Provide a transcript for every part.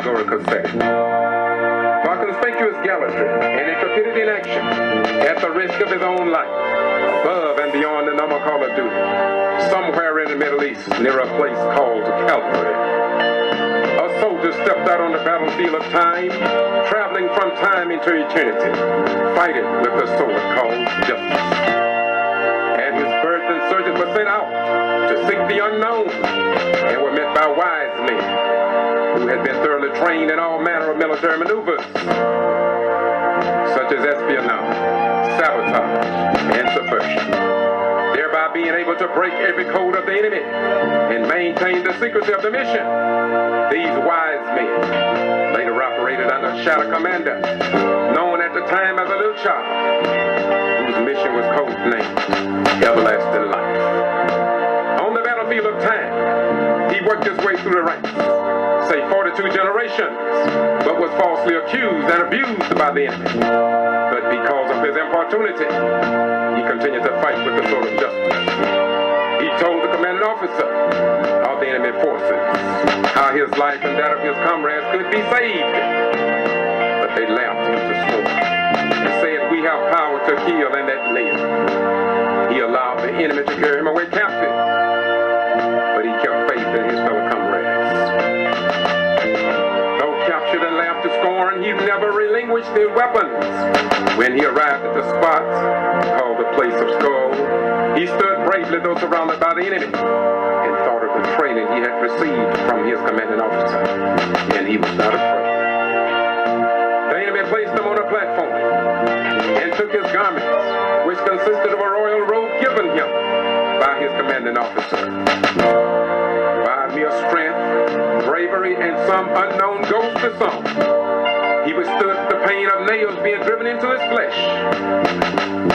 allegorical setting. For conspicuous gallantry and intrepidity in action, at the risk of his own life, above and beyond the normal call of duty, somewhere in the Middle East, near a place called Calvary, a soldier stepped out on the battlefield of time, traveling from time into eternity, fighting with the sword called justice. And his burdened soldiers were sent out to seek the unknown, and were met by wise men who had been thoroughly trained in all manner of military maneuvers, such as espionage, sabotage, and subversion, thereby being able to break every code of the enemy and maintain the secrecy of the mission. These wise men later operated under a shadow commander, known at the time as a little child, whose mission was codenamed Everlasting Life. On the battlefield of time, he worked his way through the ranks, say 42 generations, but was falsely accused and abused by the enemy. But because of his importunity, he continued to fight with the sword of justice. He told the commanding officer of the enemy forces how his life and that of his comrades could be saved. But they laughed him to scorn and said, "We have power to kill and let live." He allowed the enemy to carry him away captive, but he kept faith in his fellow comrades. Though captured and laughed to scorn, he never relinquished his weapons. When he arrived at the spot called the Place of Skull, he stood bravely though surrounded by the enemy, and thought of the training he had received from his commanding officer, and he was not afraid. The enemy placed him on a platform and took his garments, which consisted of a royal robe given him by his commanding officer. By mere strength, bravery, and some unknown ghost to some, he withstood the pain of nails being driven into his flesh.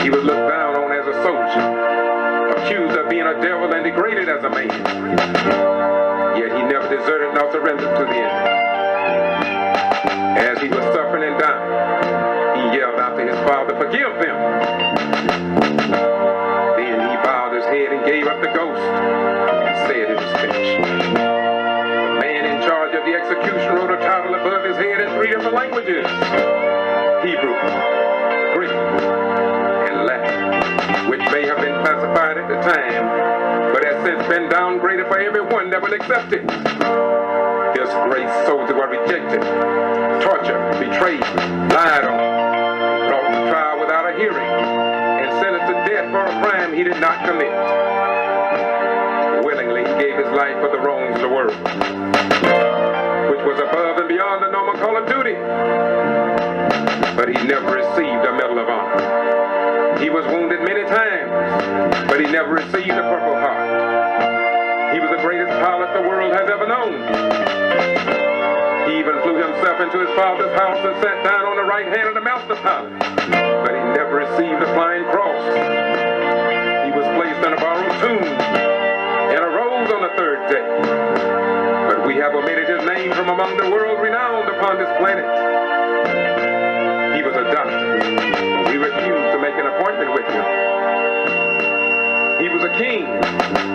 He was looked down on as a soldier, accused of being a devil and degraded as a man. Yet he never deserted nor surrendered to the enemy. As he was suffering and dying, he yelled out to his father, "Forgive them." Then he bowed his head and gave up the ghost and said it was finished. The man in charge of the execution wrote a title above his head in 3 different languages: Hebrew, Greek, and Latin, which may have been classified at the time, but has since been downgraded for everyone that will accept it. This great soldier was rejected, tortured, betrayed, lied on, brought to trial without a hearing, and sentenced to death for a crime he did not commit. Willingly he gave his life for the wrongs of the world, which was above and beyond the normal call of duty. But he never received a Medal of Honor. He was wounded many times, but he never received a Purple Heart. He was the greatest pilot the world has ever known. He even flew himself into his father's house and sat down on the right hand of the master pilot, but he never received a flying cross. He was placed in a borrowed tomb and arose on the 3rd day. But we have omitted his name from among the world renowned upon this planet. He was a doctor. We refused to make an appointment with him. He was a king,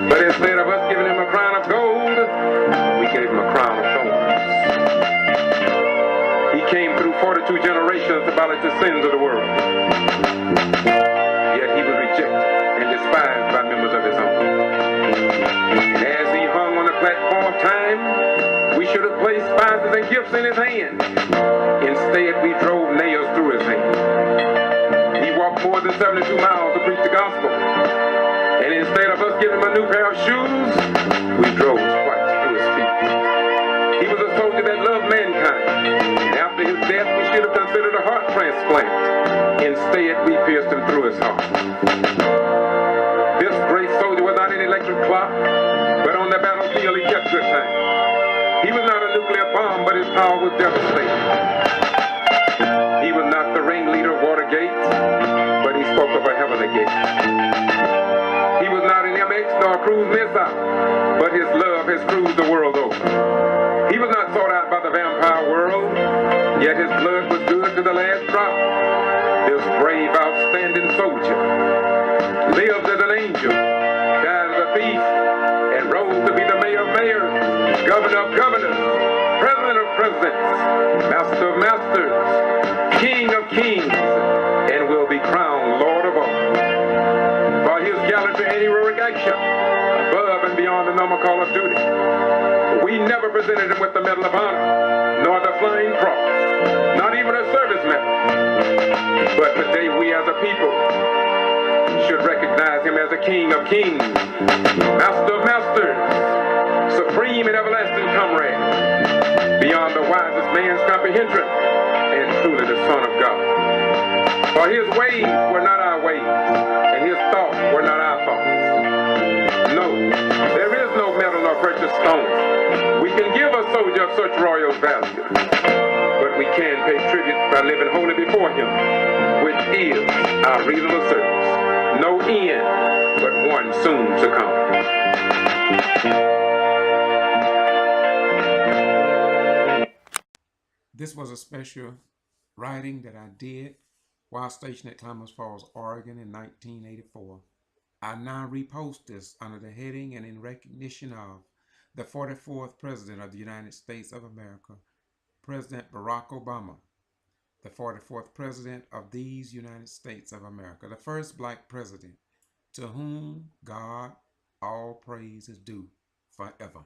but instead of us giving him a crown of gold, we gave him a crown of thorns. He came through 42 generations to abolish the sins of the world. Yet he was rejected and despised by members of his own. And as he hung on the platform of time, we should have placed spices and gifts in his hand. Instead, we drove nails through his hand. He walked more than 72 miles to preach the gospel. And instead of us giving him a new pair of shoes, we drove spikes through his feet. He was a soldier that loved mankind. And after his death, we should have considered a heart transplant. Instead, we pierced him through his heart. This great soldier was not an electric clock, but on the battlefield he kept good time. He was not a nuclear bomb, but his power was devastating. He was not the ringleader of Watergate, but he spoke of a heavenly gate. He was not an MX nor a cruise missile, but his love has cruised the world over. He was not sought out by the vampire world, yet his blood was good to the last drop. This brave, outstanding soldier lived as an angel, died as a thief, and rose to be the mayor of mayors, governor of governors, president of presidents, master of masters, king of kings, and will be crowned Lord of all. For his gallantry and heroic action, above and beyond the normal call of duty, we never presented him with the Medal of Honor, nor the Flying Cross, not even a service medal. But today we as a people should recognize him as a king of kings, master of masters, supreme and everlasting comrade, beyond the wisest man's comprehension, and truly the Son of God. For his ways were not our ways, and his thoughts were not our thoughts. No, there is no metal nor precious stone we can give a soldier of such royal value, but we can pay tribute by living holy before him, which is our reasonable service. No end, but one soon to come. This was a special writing that I did while stationed at Klamath Falls, Oregon in 1984. I now repost this under the heading and in recognition of the 44th President of the United States of America, President Barack Obama, the 44th President of these United States of America, the first black president, to whom God all praise is due forever.